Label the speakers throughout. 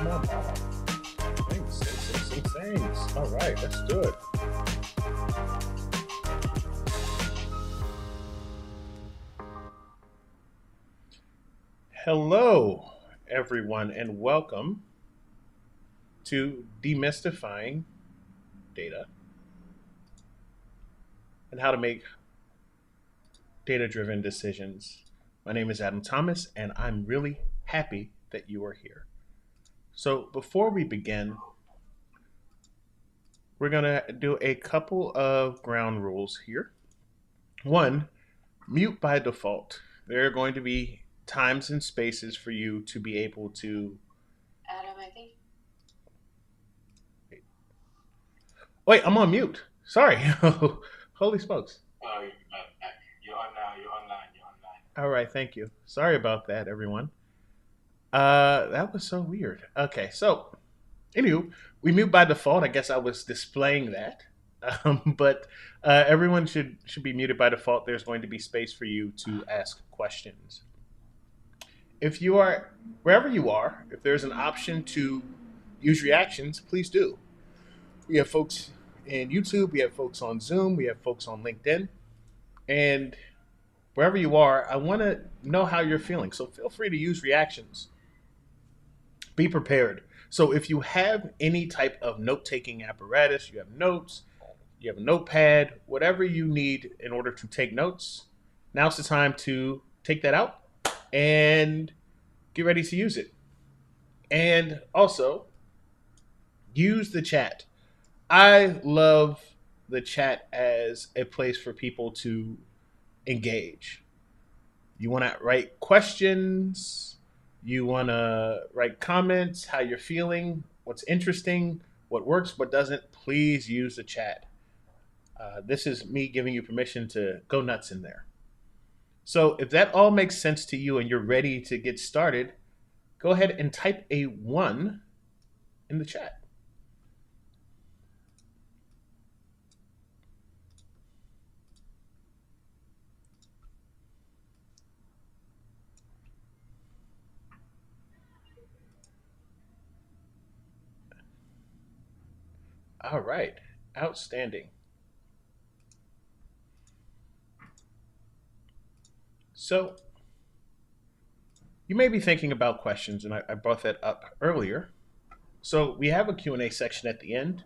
Speaker 1: my God. Things. All right, let's do it. Hello, everyone, and welcome to Demystifying Data and how to make data-driven decisions. My name is Adam Thomas, and I'm really happy that you are here. So before we begin, we're going to do a couple of ground rules here. One, mute by default. There are going to be times and spaces for you to be able to.
Speaker 2: Adam, I think.
Speaker 1: Wait, I'm on mute. Sorry. Holy smokes.
Speaker 2: Oh, you're on now. You're online. You're online.
Speaker 1: All right, thank you. Sorry about that, everyone. That was so weird. Okay, so anywho, we mute by default. I guess I was displaying that, but everyone should be muted by default. There's going to be space for you to ask questions. If you are wherever you are, if there's an option to use reactions, please do. We have folks in YouTube, we have folks on Zoom, we have folks on LinkedIn, and wherever you are, I want to know how you're feeling. So feel free to use reactions. Be prepared. So if you have any type of note-taking apparatus, you have notes, you have a notepad, whatever you need in order to take notes, now's the time to take that out and get ready to use it. And also, use the chat. I love the chat as a place for people to engage. You want to write questions, you want to write comments, how you're feeling, what's interesting, what works, what doesn't. Please use the chat. This is me giving you permission to go nuts in there. So if that all makes sense to you and you're ready to get started, go ahead and type a 1 in the chat. All right. Outstanding. So you may be thinking about questions, and I brought that up earlier. So we have a Q&A section at the end.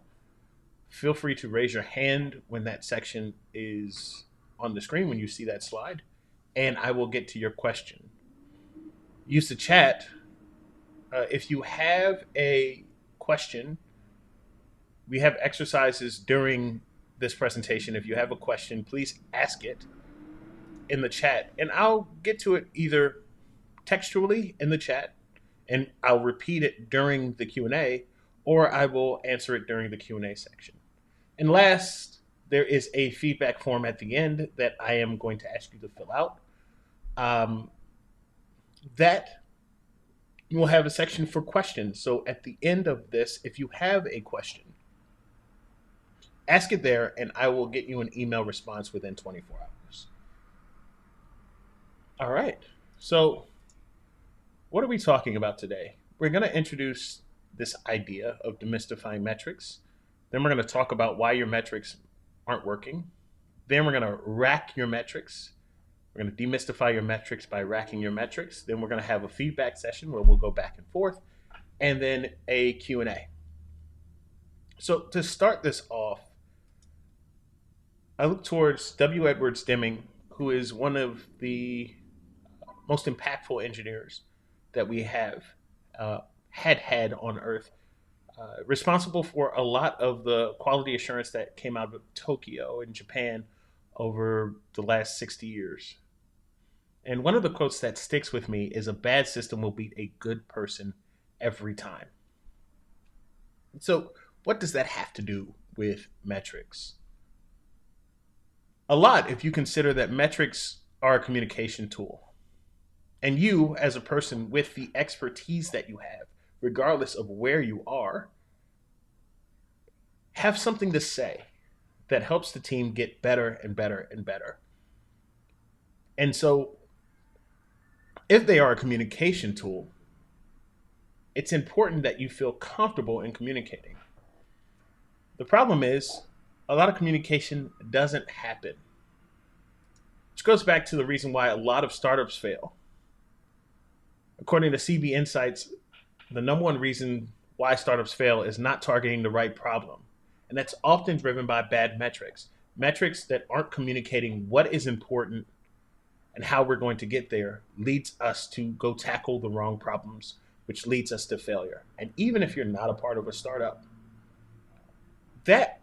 Speaker 1: Feel free to raise your hand when that section is on the screen, when you see that slide, and I will get to your question. Use the chat. If you have a question, we have exercises during this presentation. If you have a question, please ask it in the chat, and I'll get to it either textually in the chat, and I'll repeat it during the Q&A, or I will answer it during the Q&A section. And last, there is a feedback form at the end that I am going to ask you to fill out. That you will have a section for questions. So at the end of this, if you have a question, ask it there, and I will get you an email response within 24 hours. All right. So what are we talking about today? We're going to introduce this idea of demystifying metrics. Then we're going to talk about why your metrics aren't working. Then we're going to rack your metrics. We're going to demystify your metrics by racking your metrics. Then we're going to have a feedback session where we'll go back and forth, and then a Q&A. So to start this off, I look towards W. Edwards Deming, who is one of the most impactful engineers that we have had on Earth, responsible for a lot of the quality assurance that came out of Tokyo in Japan over the last 60 years. And one of the quotes that sticks with me is a bad system will beat a good person every time. So what does that have to do with metrics? A lot, if you consider that metrics are a communication tool. And you, as a person with the expertise that you have, regardless of where you are, have something to say that helps the team get better and better and better. And so, if they are a communication tool, it's important that you feel comfortable in communicating. The problem is, a lot of communication doesn't happen, which goes back to the reason why a lot of startups fail. According to CB Insights, the number one reason why startups fail is not targeting the right problem. And that's often driven by bad metrics, metrics that aren't communicating what is important and how we're going to get there leads us to go tackle the wrong problems, which leads us to failure. And even if you're not a part of a startup, that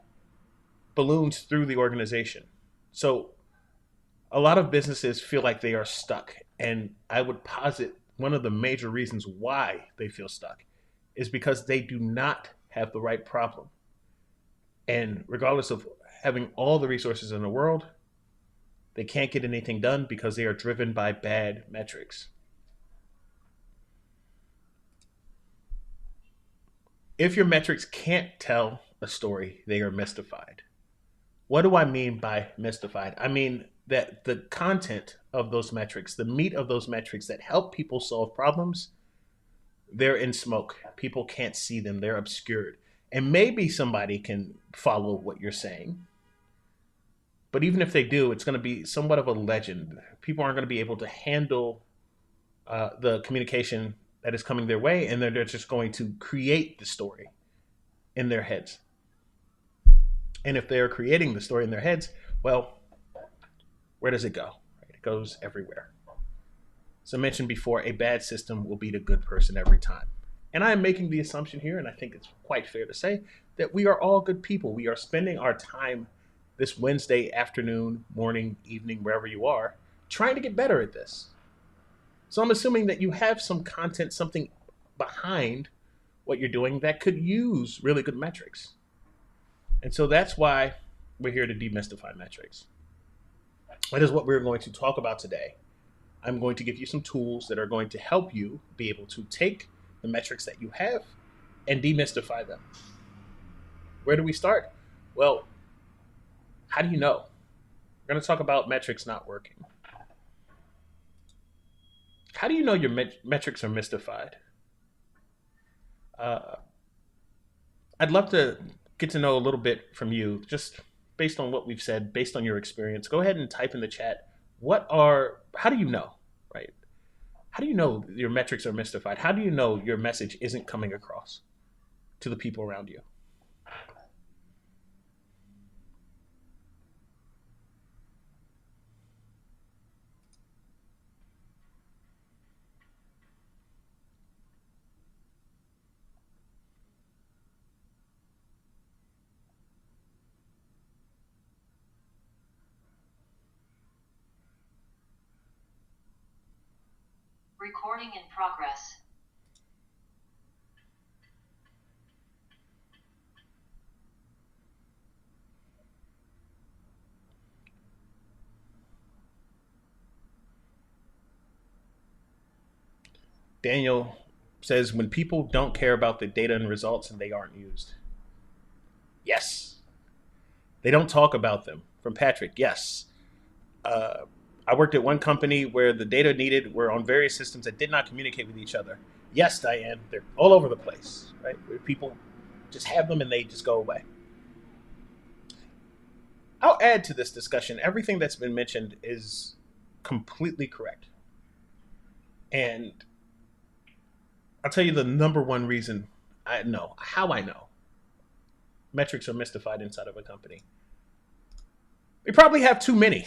Speaker 1: balloons through the organization. So a lot of businesses feel like they are stuck. And I would posit one of the major reasons why they feel stuck is because they do not have the right problem. And regardless of having all the resources in the world, they can't get anything done because they are driven by bad metrics. If your metrics can't tell a story, they are mystified. What do I mean by mystified? I mean that the content of those metrics, the meat of those metrics that help people solve problems, they're in smoke. People can't see them, they're obscured. And maybe somebody can follow what you're saying. But even if they do, it's going to be somewhat of a legend. People aren't going to be able to handle the communication that is coming their way, and they're just going to create the story in their heads. And if they're creating the story in their heads, well, where does it go? It goes everywhere. So I mentioned before, a bad system will beat a good person every time. And I am making the assumption here, and I think it's quite fair to say, that we are all good people. We are spending our time this Wednesday afternoon, morning, evening, wherever you are, trying to get better at this. So I'm assuming that you have some content, something behind what you're doing that could use really good metrics. And so that's why we're here to demystify metrics. That is what we're going to talk about today. I'm going to give you some tools that are going to help you be able to take the metrics that you have and demystify them. Where do we start? Well, how do you know? We're going to talk about metrics not working. How do you know your metrics are mystified? Uh, I'd love to get to know a little bit from you, just based on what we've said, based on your experience. Go ahead and type in the chat. How do you know, right? How do you know your metrics are mystified? How do you know your message isn't coming across to the people around you?
Speaker 3: Recording in progress.
Speaker 1: Daniel says when people don't care about the data and results and they aren't used. Yes. They don't talk about them. From Patrick, yes. Uh, I worked at one company where the data needed were on various systems that did not communicate with each other. Yes, Diane, they're all over the place, right? Where people just have them and they just go away. I'll add to this discussion. Everything that's been mentioned is completely correct. And I'll tell you the number one reason I know, how I know metrics are mystified inside of a company. They probably have too many,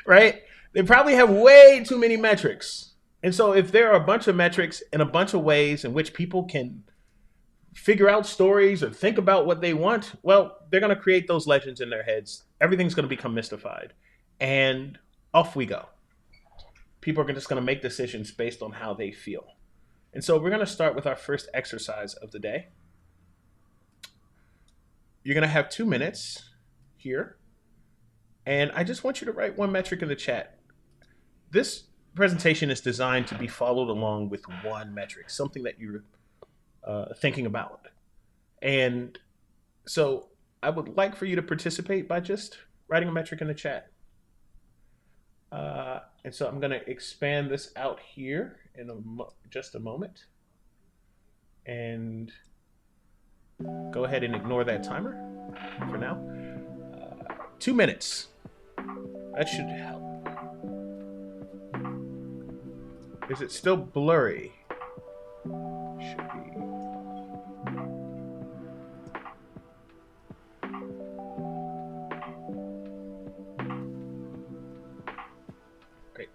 Speaker 1: right? They probably have way too many metrics. And so if there are a bunch of metrics and a bunch of ways in which people can figure out stories or think about what they want, well, they're going to create those legends in their heads. Everything's going to become mystified. And off we go. People are just going to make decisions based on how they feel. And so we're going to start with our first exercise of the day. You're going to have 2 minutes here. And I just want you to write one metric in the chat. This presentation is designed to be followed along with one metric, something that you're thinking about. And so I would like for you to participate by just writing a metric in the chat. And so I'm going to expand this out here in just a moment. and go ahead and ignore that timer for now. 2 minutes. That should help. Is it still blurry? Should be. Great.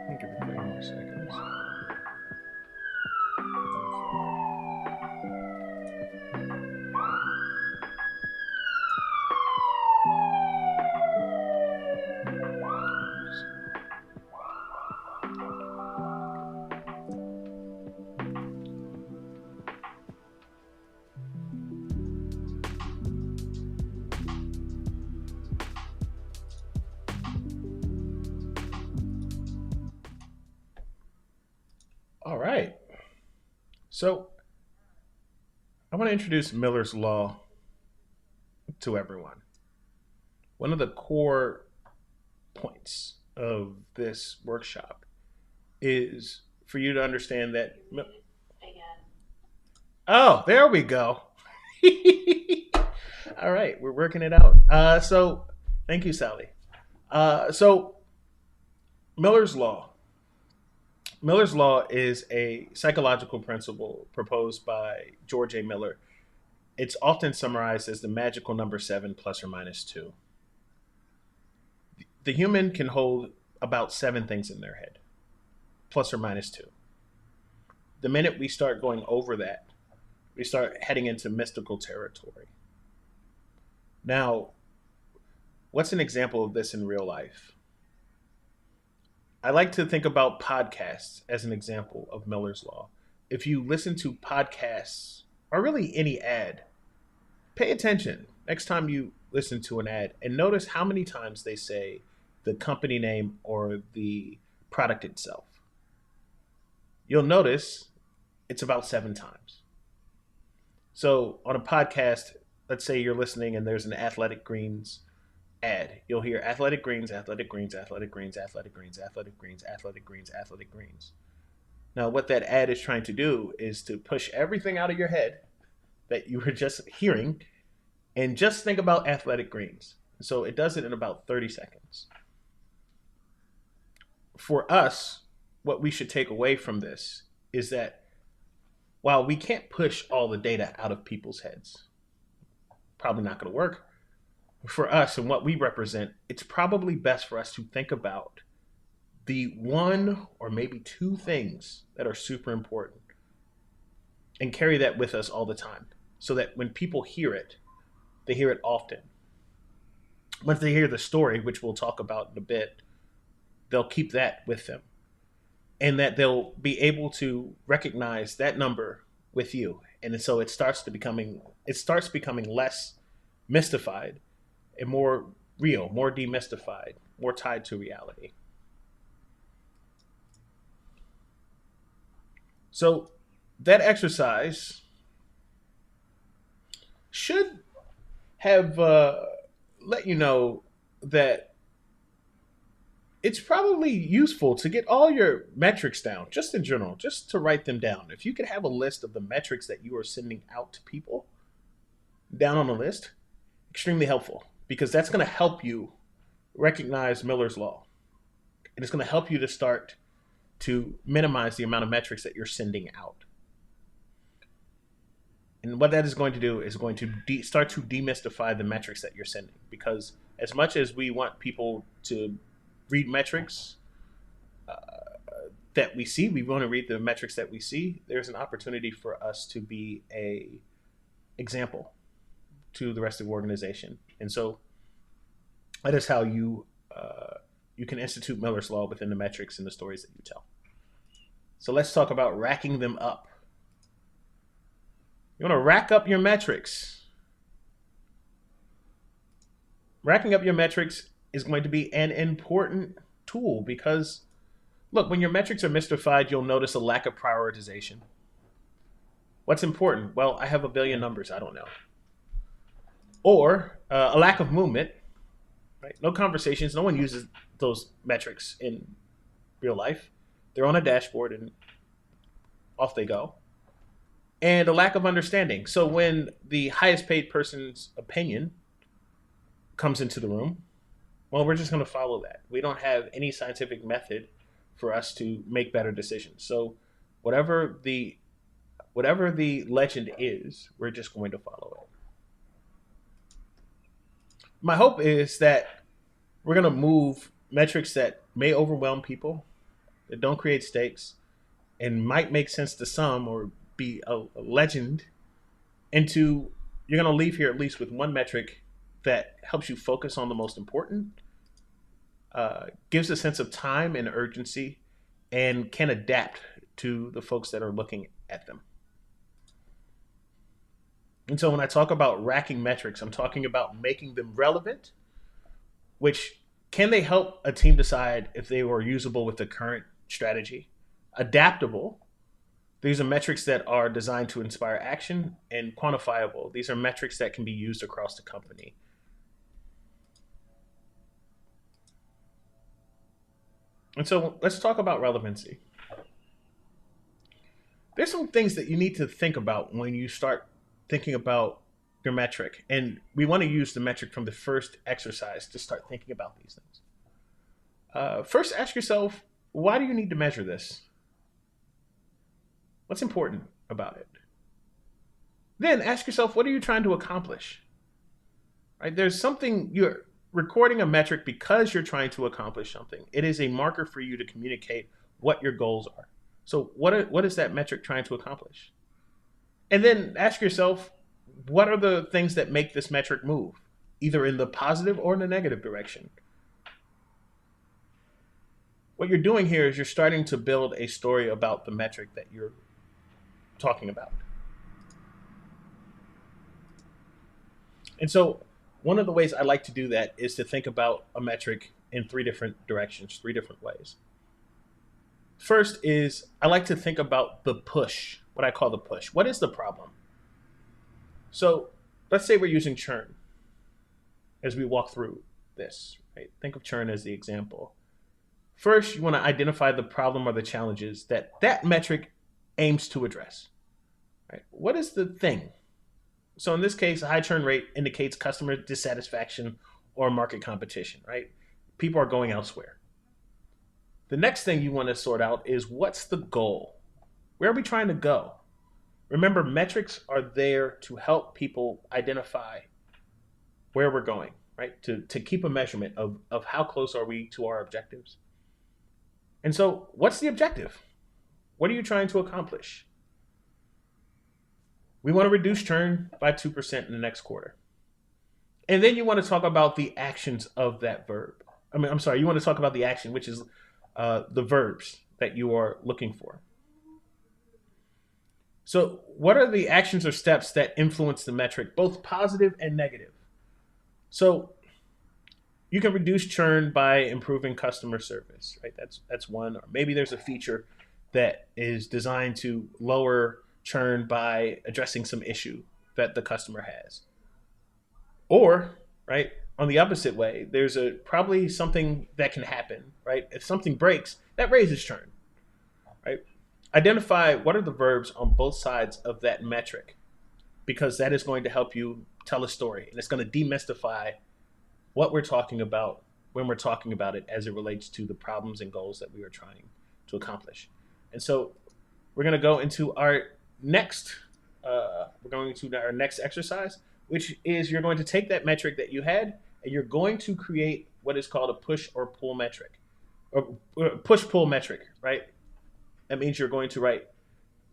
Speaker 1: I'll give it 3 more seconds. All right. So I want to introduce Miller's Law to everyone. One of the core points of this workshop is for you to understand that. Oh, there we go. All right, we're working it out. So, thank you, Sally. So, Miller's Law. Miller's Law is a psychological principle proposed by George A. Miller. It's often summarized as the magical number 7 plus or minus 2. The human can hold about 7 things in their head, plus or minus 2. The minute we start going over that, we start heading into mystical territory. Now, what's an example of this in real life? I like to think about podcasts as an example of Miller's Law. If you listen to podcasts, or really any ad, pay attention next time you listen to an ad and notice how many times they say the company name or the product itself. You'll notice it's about 7 times. So on a podcast, let's say you're listening and there's an Athletic Greens ad. You'll hear Athletic Greens, Athletic Greens, Athletic Greens, Athletic Greens, Athletic Greens, Athletic Greens, Athletic Greens. Now, what that ad is trying to do is to push everything out of your head that you were just hearing and just think about Athletic Greens. So it does it in about 30 seconds. For us, what we should take away from this is that while we can't push all the data out of people's heads, probably not going to work for us and what we represent, it's probably best for us to think about the one or maybe two things that are super important and carry that with us all the time so that when people hear it, they hear it often. Once they hear the story, which we'll talk about in a bit, they'll keep that with them and that they'll be able to recognize that number with you. And so it starts becoming less mystified and more real, more demystified, more tied to reality. So that exercise should have let you know that it's probably useful to get all your metrics down, just in general, just to write them down. If you could have a list of the metrics that you are sending out to people down on a list, extremely helpful because that's going to help you recognize Miller's Law. And it's going to help you to start to minimize the amount of metrics that you're sending out. And what that is going to do is going to start to demystify the metrics that you're sending. Because as much as we want people to read metrics that we see, we want to read the metrics that we see, there's an opportunity for us to be a example to the rest of the organization. And so that is how you can institute Miller's Law within the metrics and the stories that you tell. So let's talk about racking them up. You want to rack up your metrics. Racking up your metrics is going to be an important tool because, look, when your metrics are mystified, you'll notice a lack of prioritization. What's important? Well, I have a billion numbers. I don't know. Or a lack of movement. Right? No conversations. No one uses those metrics in real life. They're on a dashboard and off they go. And a lack of understanding. So when the highest paid person's opinion comes into the room, well, we're just going to follow that. We don't have any scientific method for us to make better decisions. So whatever the legend is, we're just going to follow it. My hope is that we're going to move metrics that may overwhelm people, that don't create stakes, and might make sense to some or be a legend, into you're going to leave here at least with one metric that helps you focus on the most important, gives a sense of time and urgency, and can adapt to the folks that are looking at them. And so when I talk about racking metrics, I'm talking about making them relevant, which can they help a team decide if they were usable with the current strategy? Adaptable. These are metrics that are designed to inspire action, and quantifiable. These are metrics that can be used across the company. And so let's talk about relevancy. There's some things that you need to think about when you start thinking about your metric. And we want to use the metric from the first exercise to start thinking about these things. First, ask yourself, why do you need to measure this? What's important about it? Then ask yourself, what are you trying to accomplish? Right? There's something, you're recording a metric because you're trying to accomplish something. It is a marker for you to communicate what your goals are. So what is that metric trying to accomplish? And then ask yourself, what are the things that make this metric move, either in the positive or in the negative direction? What you're doing here is you're starting to build a story about the metric that you're talking about. And so one of the ways I like to do that is to think about a metric in three different directions, three different ways. First is I like to think about the push, what I call the push. What is the problem? So let's say we're using churn as we walk through this. Right? Think of churn as the example. First, you want to identify the problem or the challenges that that metric aims to address. Right? What is the thing? So in this case, a high churn rate indicates customer dissatisfaction or market competition, right? People are going elsewhere. The next thing you want to sort out is what's the goal? Where are we trying to go? Remember, metrics are there to help people identify where we're going, right? To keep a measurement of how close are we to our objectives. And so, what's the objective? What are you trying to accomplish? We want to reduce churn by 2% in the next quarter. And then you want to talk about the actions of that verb. I'm sorry, you want to talk about the action, which is the verbs that you are looking for. So, what are the actions or steps that influence the metric, both positive and negative? So, you can reduce churn by improving customer service, right? That's one. Or maybe there's a feature that is designed to lower churn by addressing some issue that the customer has. Or, right, on the opposite way, there's a probably something that can happen, right? If something breaks, that raises churn, right? Identify what are the verbs on both sides of that metric because that is going to help you tell a story and it's going to demystify what we're talking about when we're talking about it as it relates to the problems and goals that we are trying to accomplish. And so we're going to go into our next exercise, which is you're going to take that metric that you had and you're going to create what is called a push or pull metric or push pull metric, right? That means you're going to write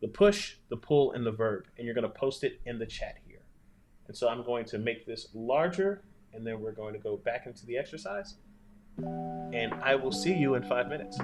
Speaker 1: the push, the pull, and the verb, and you're going to post it in the chat here. And so I'm going to make this larger, and then we're going to go back into the exercise. And I will see you in 5 minutes.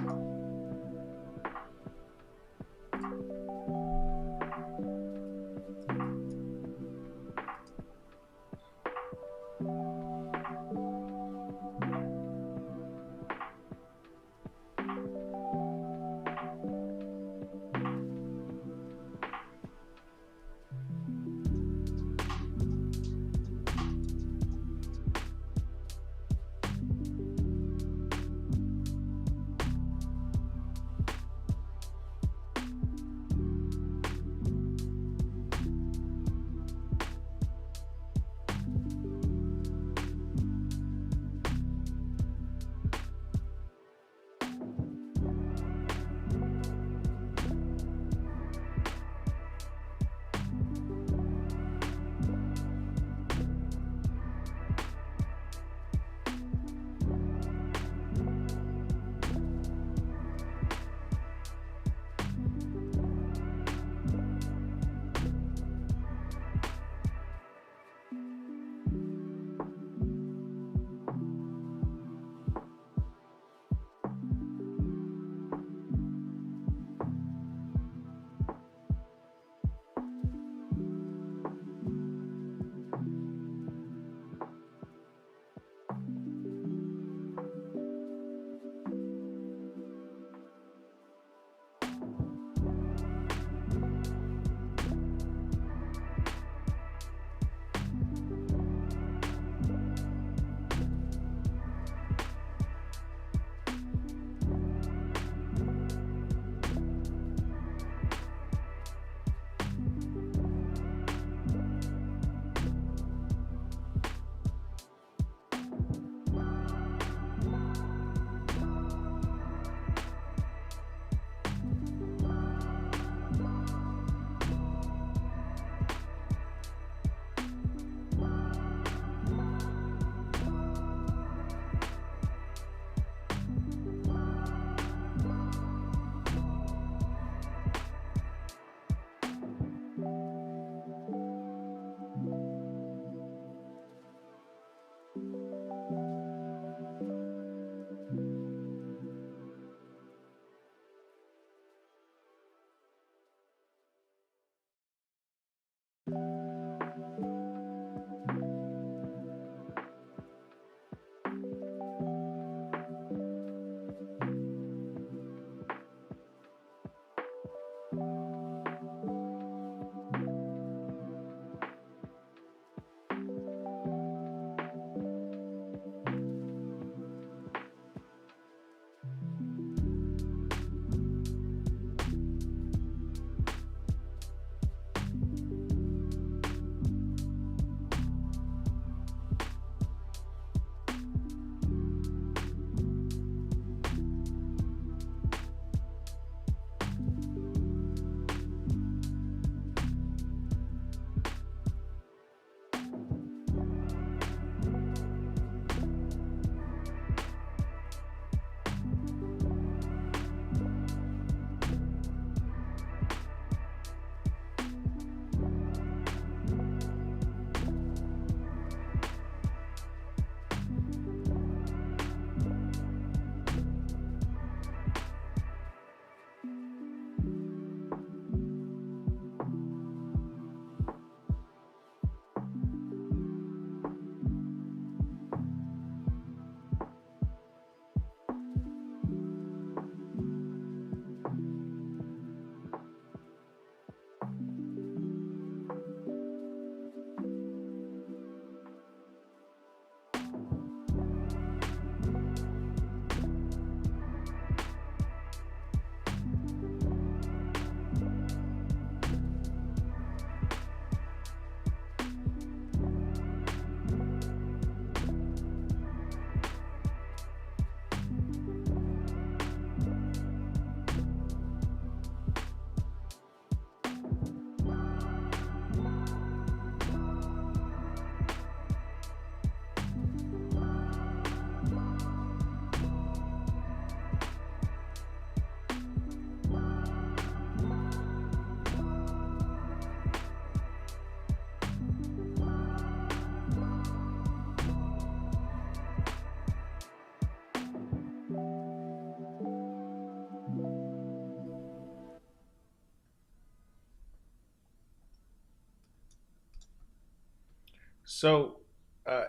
Speaker 1: So uh,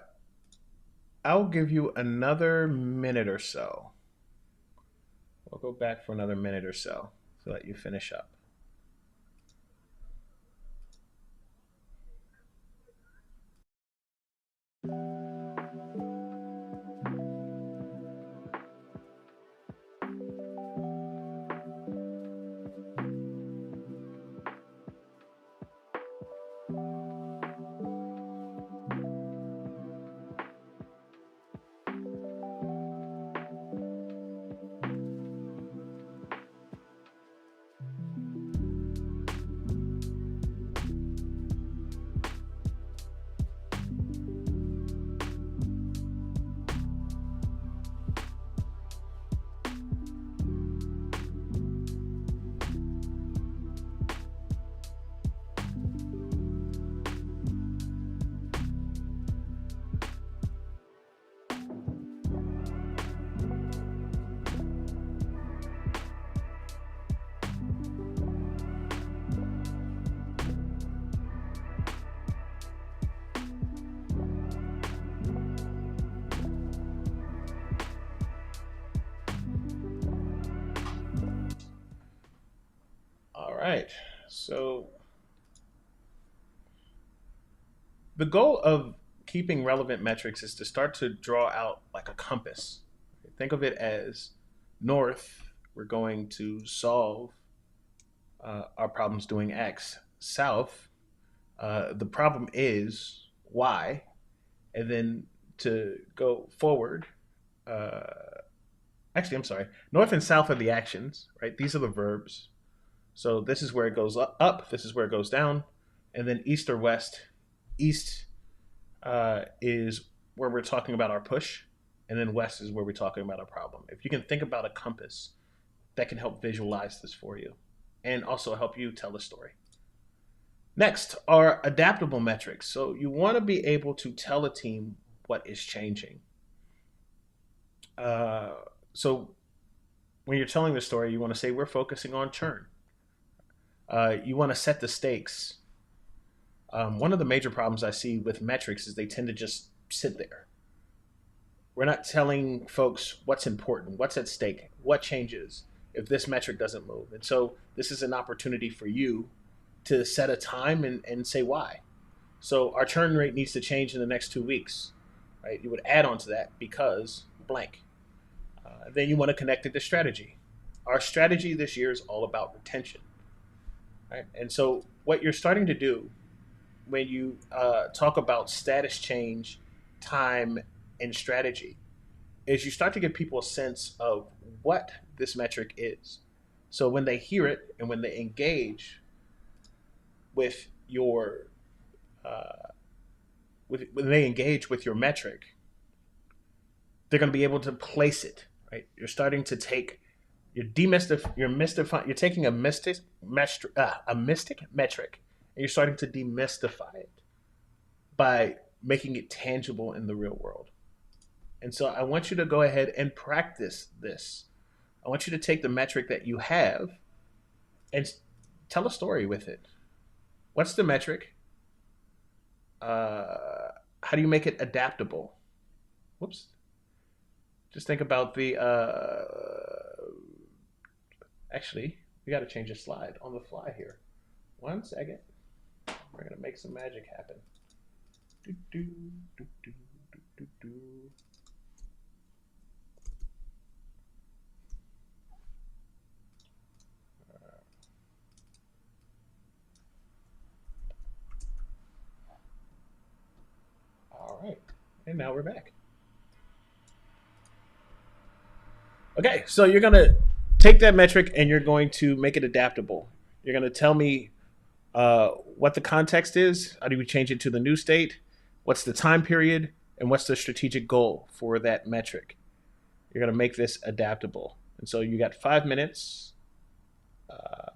Speaker 1: I'll give you another minute or so. We'll go back for another minute or so to let you finish up. All right. So the goal of keeping relevant metrics is to start to draw out like a compass. Think of it as north, we're going to solve our problems doing X. South, the problem is Y. And then to go forward, uh, actually, I'm sorry, north and south are the actions, right? These are the verbs. So this is where it goes up, this is where it goes down. And then east or west, east is where we're talking about our push, and then west is where we're talking about our problem. If you can think about a compass, that can help visualize this for you and also help you tell the story. Next are adaptable metrics. So you want to be able to tell a team what is changing. Uh, so when you're telling the story, you want to say we're focusing on churn. You want to set the stakes. One of the major problems I see with metrics is they tend to just sit there. We're not telling folks what's important, what's at stake, what changes if this metric doesn't move. And so this is an opportunity for you to set a time and say why. So our churn rate needs to change in the next 2 weeks, right? You would add on to that because blank. Then you want to connect it to strategy. Our strategy this year is all about retention, right? And so what you're starting to do when you talk about status change, time, and strategy is you start to give people a sense of what this metric is. So when they hear it and when they engage with your when they engage with your metric, they're going to be able to place it. Right? You're starting to take you're taking a mystic metric and you're starting to demystify it by making it tangible in the real world. And so I want you to go ahead and practice this. I want you to take the metric that you have and tell a story with it. What's the metric? How do you make it adaptable? Whoops. Just think about the. Actually, we got to change a slide on the fly here. 1 second. We're going to make some magic happen. Do, do, do, do, do, do, do. All right. And now we're back. Okay, so you're going to take that metric and you're going to make it adaptable. You're going to tell me what the context is. How do we change it to the new state? What's the time period? And what's the strategic goal for that metric? You're going to make this adaptable. And so you got 5 minutes. Uh,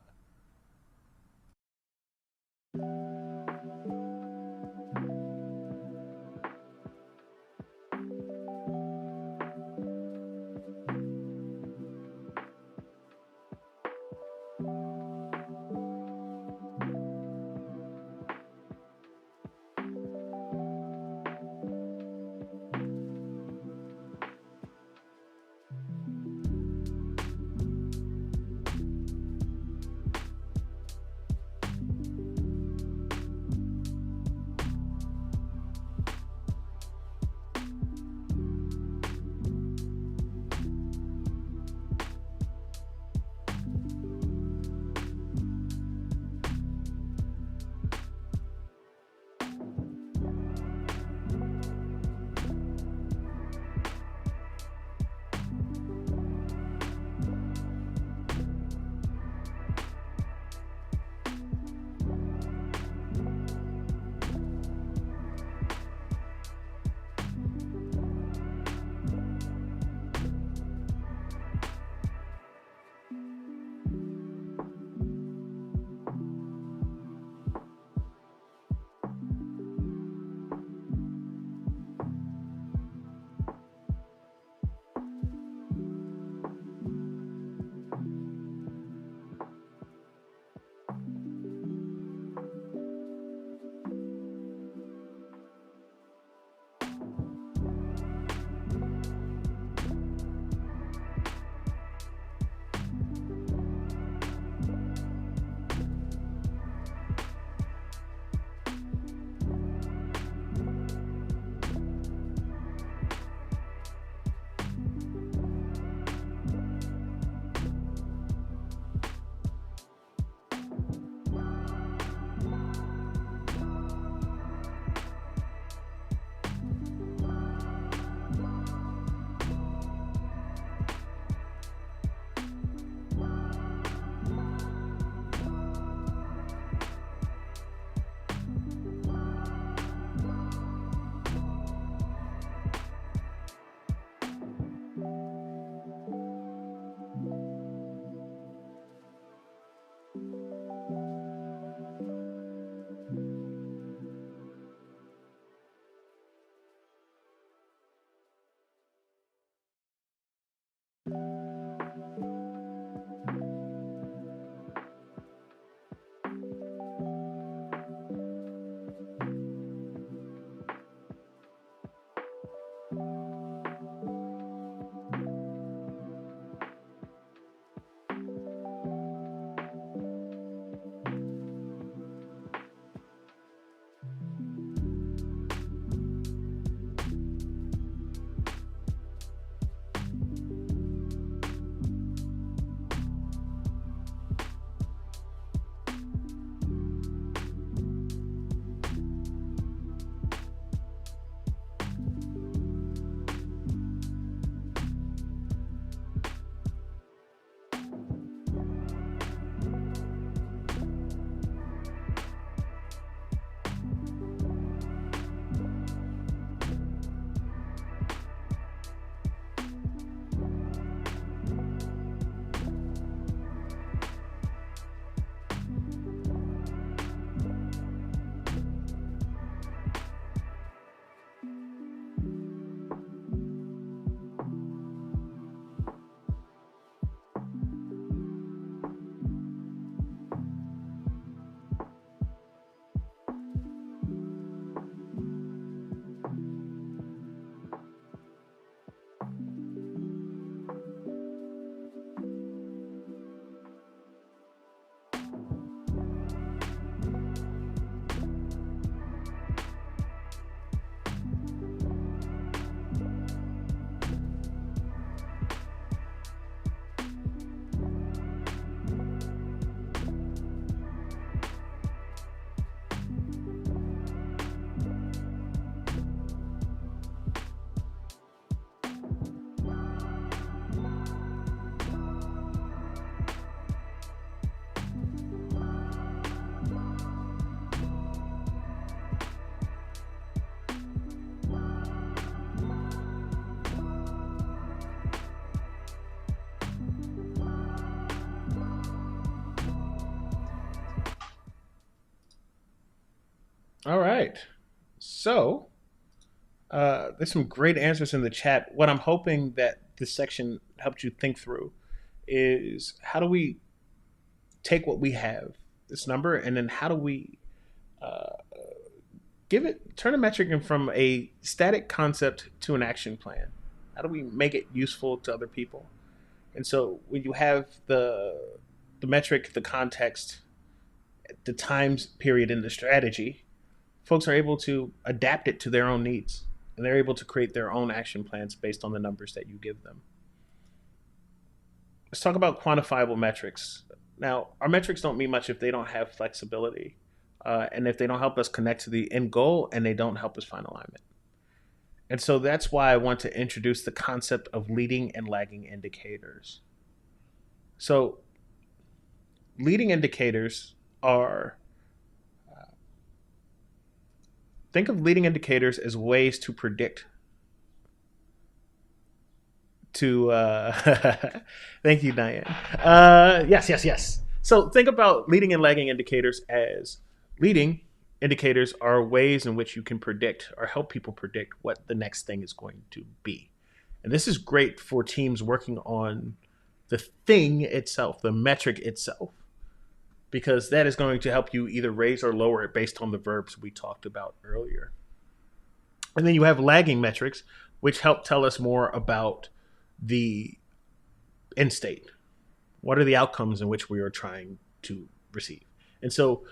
Speaker 1: All right. So there's some great answers in the chat. What I'm hoping that this section helped you think through is how do we take what we have, this number, and then how do we uh, turn a metric from a static concept to an action plan? How do we make it useful to other people? And so when you have the metric, the context, the times period, and the strategy, folks are able to adapt it to their own needs, and they're able to create their own action plans based on the numbers that you give them. Let's talk about quantifiable metrics. Now, our metrics don't mean much if they don't have flexibility, and if they don't help us connect to the end goal, and they don't help us find alignment. And so that's why I want to introduce the concept of leading and lagging indicators. So, leading indicators are think of leading indicators as ways to predict to thank you, Diane. Yes. So think about leading and lagging indicators as leading indicators are ways in which you can predict or help people predict what the next thing is going to be. And this is great for teams working on the thing itself, the metric itself, because that is going to help you either raise or lower it based on the verbs we talked about earlier. And then you have lagging metrics, which help tell us more about the end state. What are the outcomes in which we are trying to receive? And so,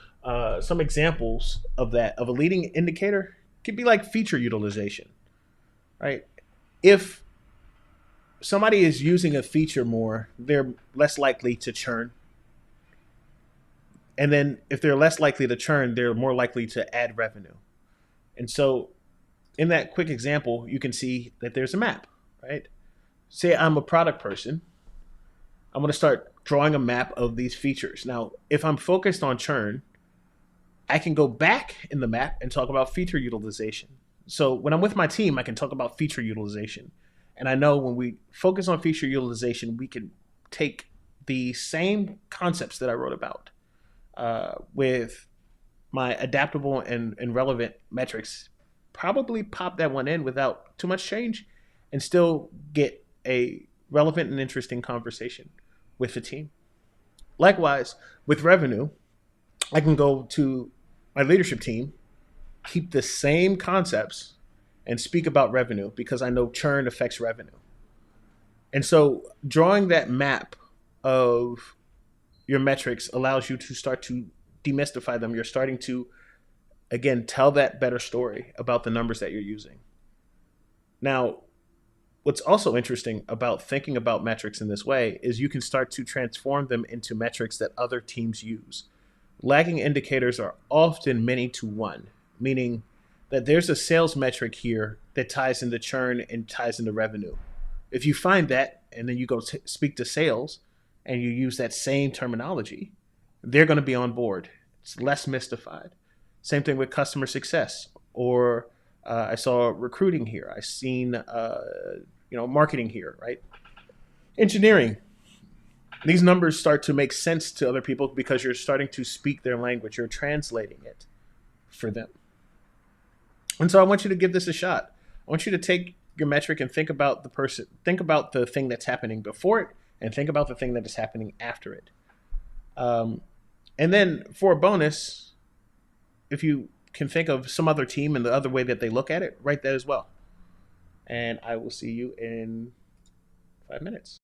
Speaker 1: some examples of that of a leading indicator could be like feature utilization, right? If somebody is using a feature more, they're less likely to churn. And then, if they're less likely to churn, they're more likely to add revenue. And so, in that quick example, you can see that there's a map, right? Say I'm a product person, I'm going to start drawing a map of these features. Now, if I'm focused on churn, I can go back in the map and talk about feature utilization. So when I'm with my team, I can talk about feature utilization. And I know when we focus on feature utilization, we can take the same concepts that I wrote about with my adaptable and relevant metrics, probably pop that one in without too much change and still get a relevant and interesting conversation with the team. Likewise, with revenue, I can go to my leadership team, keep the same concepts, and speak about revenue because I know churn affects revenue. And so drawing that map of your metrics allows you to start to demystify them. You're starting to, again, tell that better story about the numbers that you're using. Now, what's also interesting about thinking about metrics in this way is you can start to transform them into metrics that other teams use. Lagging indicators are often many to one, meaning that there's a sales metric here that ties into churn and ties into revenue. If you find that and then you go speak to sales and you use that same terminology, they're going to be on board. It's less mystified. Same thing with customer success, or I saw recruiting here. I've seen marketing here, right? Engineering. These numbers start to make sense to other people because you're starting to speak their language. You're translating it for them. And so I want you to give this a shot. I want you to take your metric and think about the thing that's happening before it, and think about the thing that is happening after it. And then for a bonus, if you can think of some other team and the other way that they look at it, write that as well. And I will see you in 5 minutes.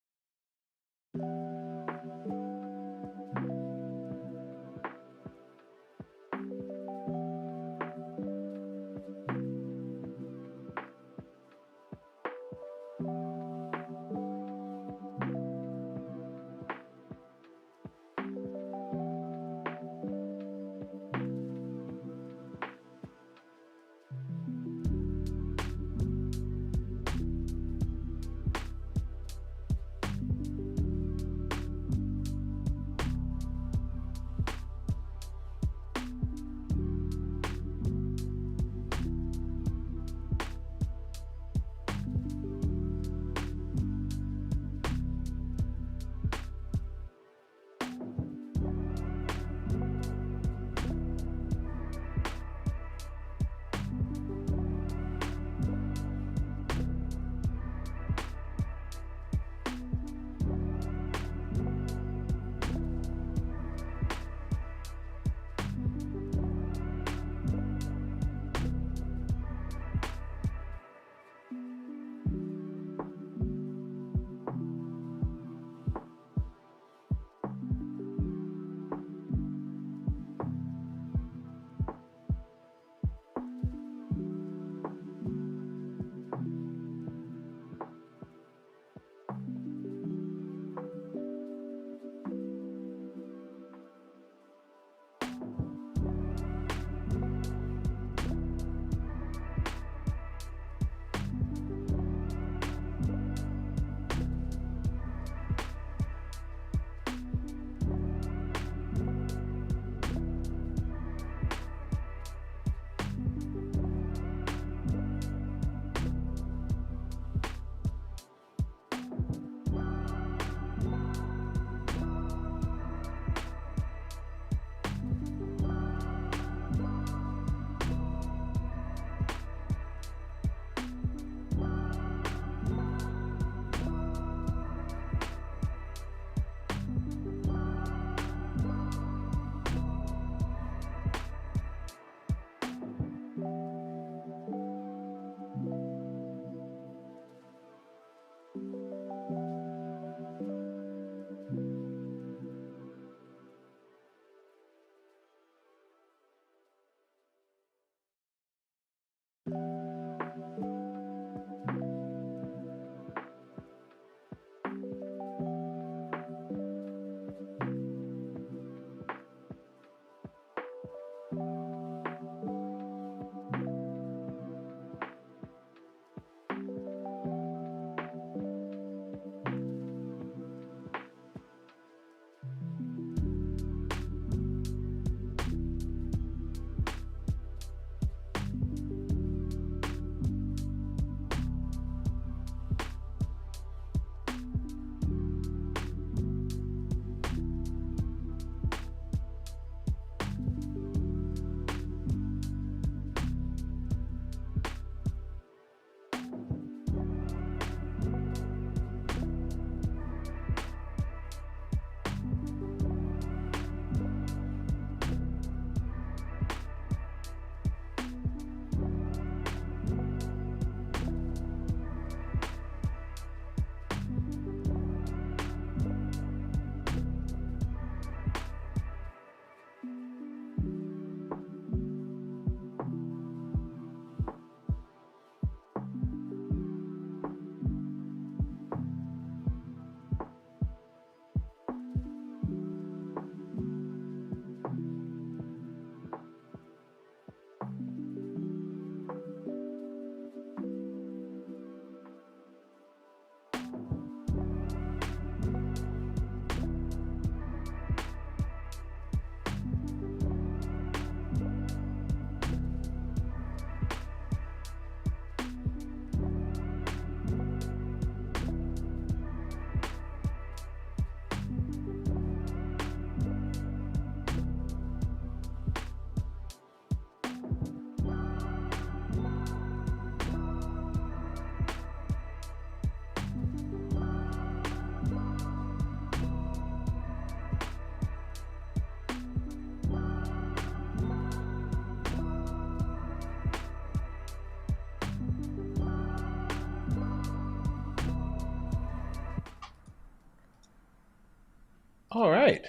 Speaker 1: All right.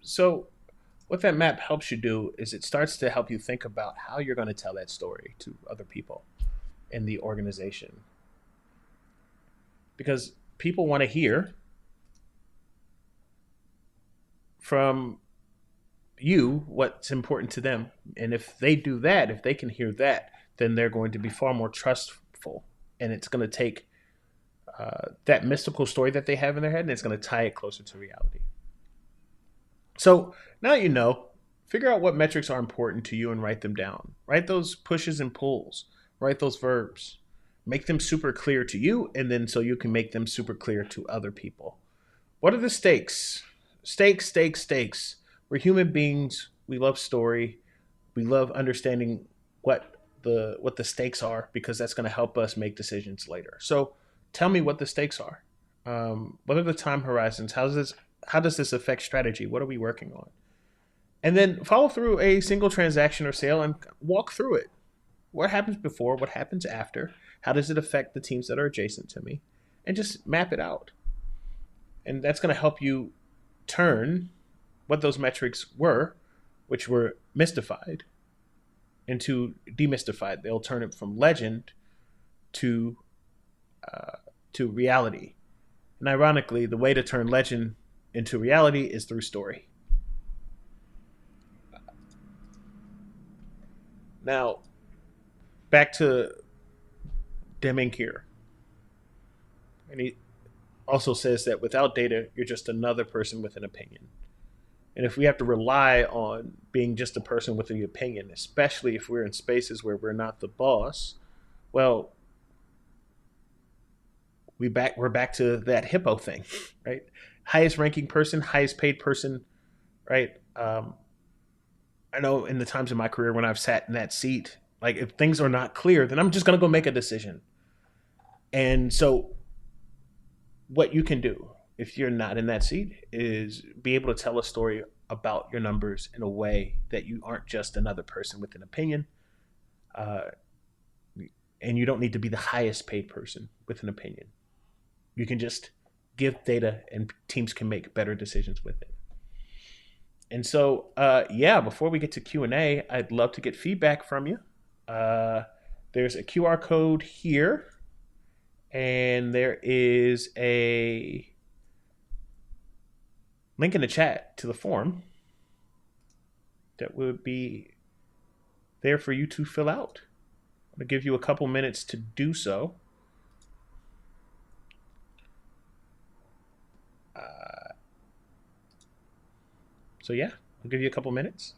Speaker 1: So, what that map helps you do is it starts to help you think about how you're going to tell that story to other people in the organization. Because people want to hear from you what's important to them. And if they do that, if they can hear that, then they're going to be far more trustful. And it's going to take that mystical story that they have in their head and it's going to tie it closer to reality. So now you know, figure out what metrics are important to you and write them down. Write those pushes and pulls, write those verbs, make them super clear to you, and then so you can make them super clear to other people. What are the stakes? Stakes, stakes, stakes. We're human beings. We love story. We love understanding what the stakes are because that's going to help us make decisions later. So, tell me what the stakes are. What are the time horizons? How does this affect strategy? What are we working on? And then follow through a single transaction or sale and walk through it. What happens before? What happens after? How does it affect the teams that are adjacent to me? And just map it out. And that's going to help you turn what those metrics were, which were mystified, into demystified. They'll turn it from legend to to reality. And ironically, the way to turn legend into reality is through story. Now, back to Deming here. And he also says that without data, you're just another person with an opinion. And if we have to rely on being just a person with an opinion, especially if we're in spaces where we're not the boss, well, we're back to that hippo thing, right? Highest ranking person, highest paid person, right? I know in the times in my career when I've sat in that seat, like if things are not clear, then I'm just gonna go make a decision. And so, what you can do if you're not in that seat is be able to tell a story about your numbers in a way that you aren't just another person with an opinion, uh, and you don't need to be the highest paid person with an opinion. You can just give data, and teams can make better decisions with it. And so, yeah, before we get to Q&A, I'd love to get feedback from you. Uh, there's a QR code here, and there is a link in the chat to the form that would be there for you to fill out. I'm going to give you a couple minutes to do so. Uh, so, yeah, I'll give you a couple minutes.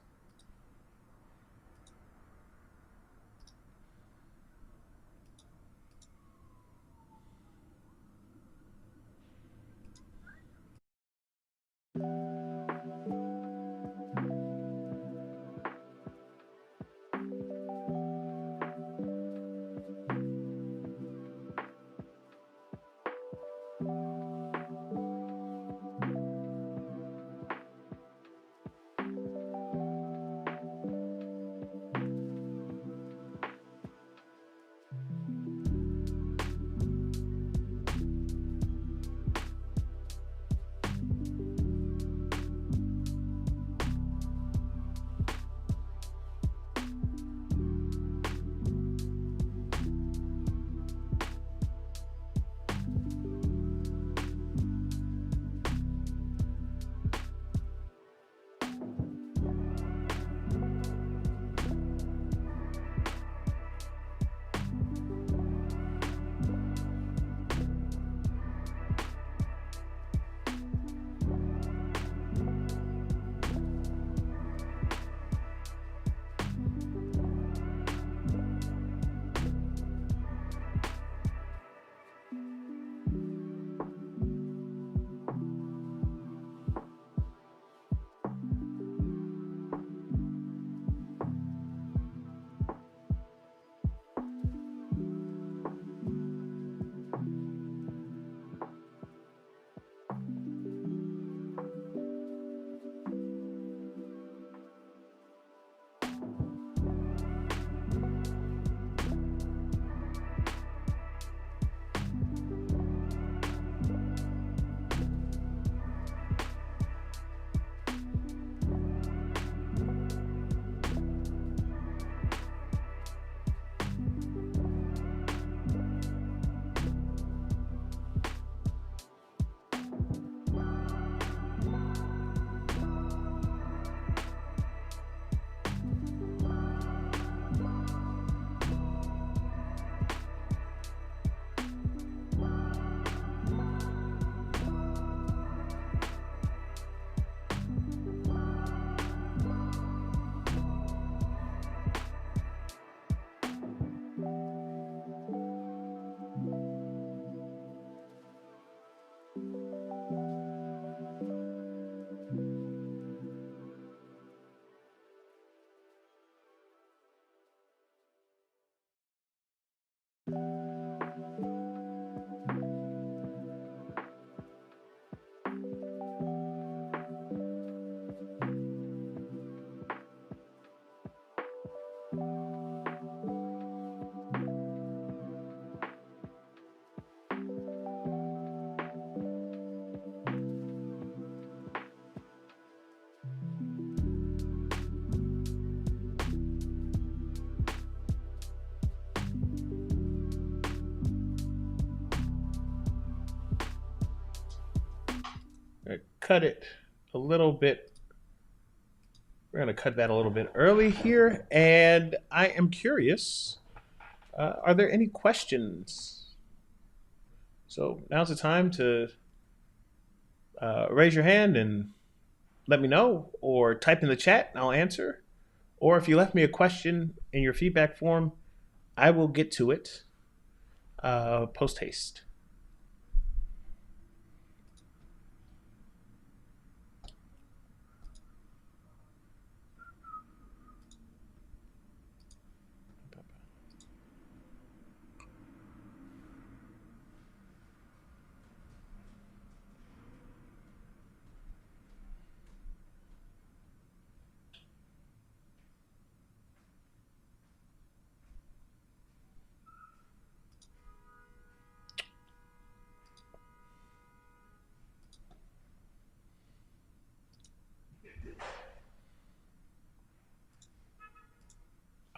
Speaker 1: cut it a little bit. We're going to cut that a little bit early here. And I am curious, are there any questions? So now's the time to raise your hand and let me know, or type in the chat and I'll answer. Or if you left me a question in your feedback form, I will get to it post haste.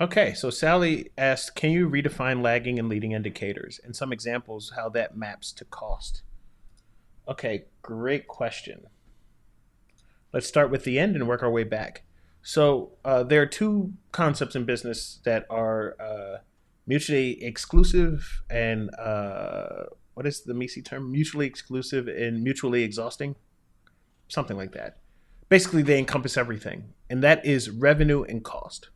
Speaker 1: Okay, so Sally asked, can you redefine lagging and leading indicators and some examples how that maps to cost? Okay, great question. Let's start with the end and work our way back. So there are two concepts in business that are mutually exclusive and what is the MECE term? Mutually exclusive and mutually exhausting, something like that. Basically, they encompass everything, and that is revenue and cost.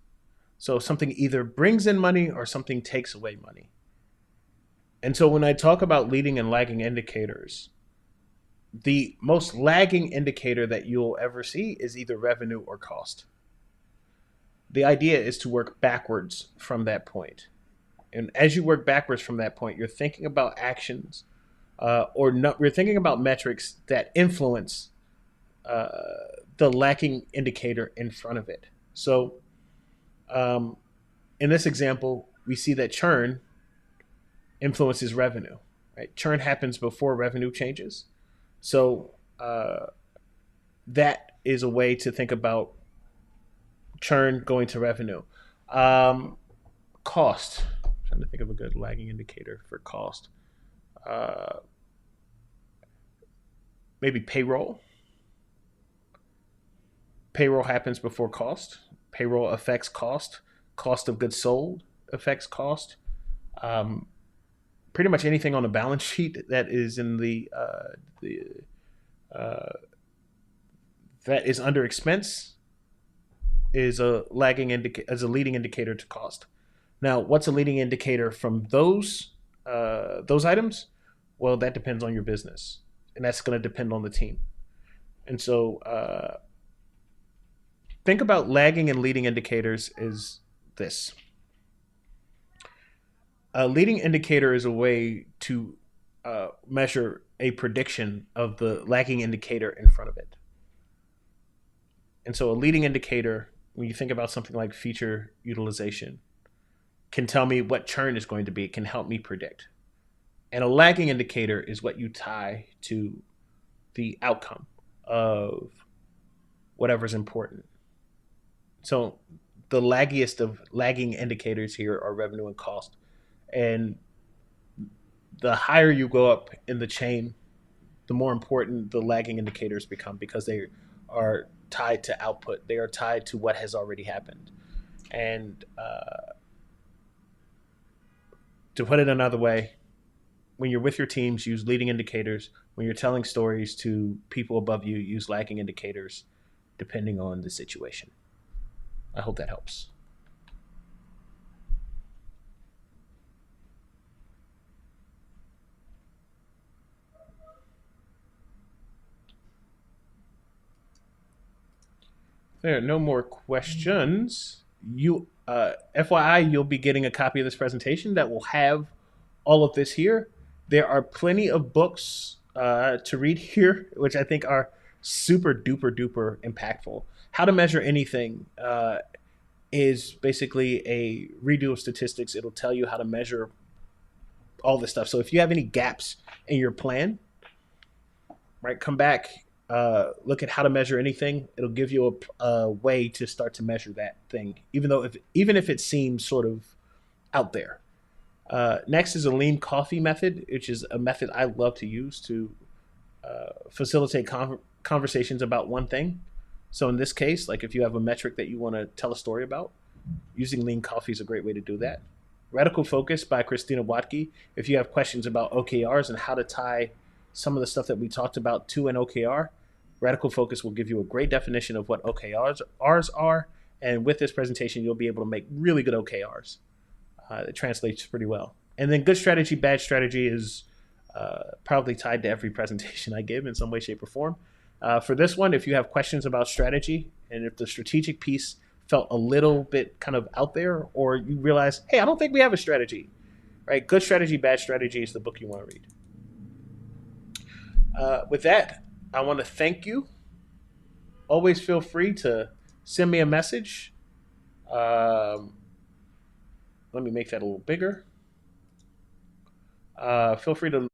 Speaker 1: So something either brings in money or something takes away money. And so when I talk about leading and lagging indicators, the most lagging indicator that you'll ever see is either revenue or cost. The idea is to work backwards from that point. And as you work backwards from that point, you're thinking about actions you're thinking about metrics that influence the lagging indicator in front of it. So um, in this example, we see that churn influences revenue. Right? Churn happens before revenue changes. So that is a way to think about churn going to revenue. Cost. I'm trying to think of a good lagging indicator for cost. Uh, Maybe payroll. Payroll happens before cost. Payroll affects cost. Cost of goods sold affects cost. Um, Pretty much anything on the balance sheet that is in the uh, that is under expense is a as a leading indicator to cost. Now, what's a leading indicator from those items? Well, that depends on your business, and that's going to depend on the team. And so, think about lagging and leading indicators is this: a leading indicator is a way to measure a prediction of the lagging indicator in front of it. And so, a leading indicator, when you think about something like feature utilization, can tell me what churn is going to be. It can help me predict. And a lagging indicator is what you tie to the outcome of whatever's important. So the laggiest of lagging indicators here are revenue and cost. And the higher you go up in the chain, the more important the lagging indicators become because they are tied to output. They are tied to what has already happened. And to put it another way, when you're with your teams, use leading indicators. When you're telling stories to people above you, use lagging indicators depending on the situation. I hope that helps. There are no more questions. FYI, you'll be getting a copy of this presentation that will have all of this here. There are plenty of books to read here, which I think are super duper duper impactful. How to Measure Anything is basically a redo of statistics. It'll tell you how to measure all this stuff. So if you have any gaps in your plan, right, come back, look at How to Measure Anything. It'll give you a way to start to measure that thing, even if it seems sort of out there. Next is a lean coffee method, which is a method I love to use to facilitate conversations about one thing. So in this case, like if you have a metric that you want to tell a story about, using lean coffee is a great way to do that. Radical Focus by Christina Watke. If you have questions about OKRs and how to tie some of the stuff that we talked about to an OKR, Radical Focus will give you a great definition of what OKRs are. And with this presentation, you'll be able to make really good OKRs. It translates pretty well. And then Good Strategy, Bad Strategy is probably tied to every presentation I give in some way, shape, or form. For this one, if you have questions about strategy and if the strategic piece felt a little bit kind of out there, or you realize, hey, I don't think we have a strategy, right? Good Strategy, Bad Strategy is the book you want to read. With that, I want to thank you. Always feel free to send me a message. Let me make that a little bigger. Feel free to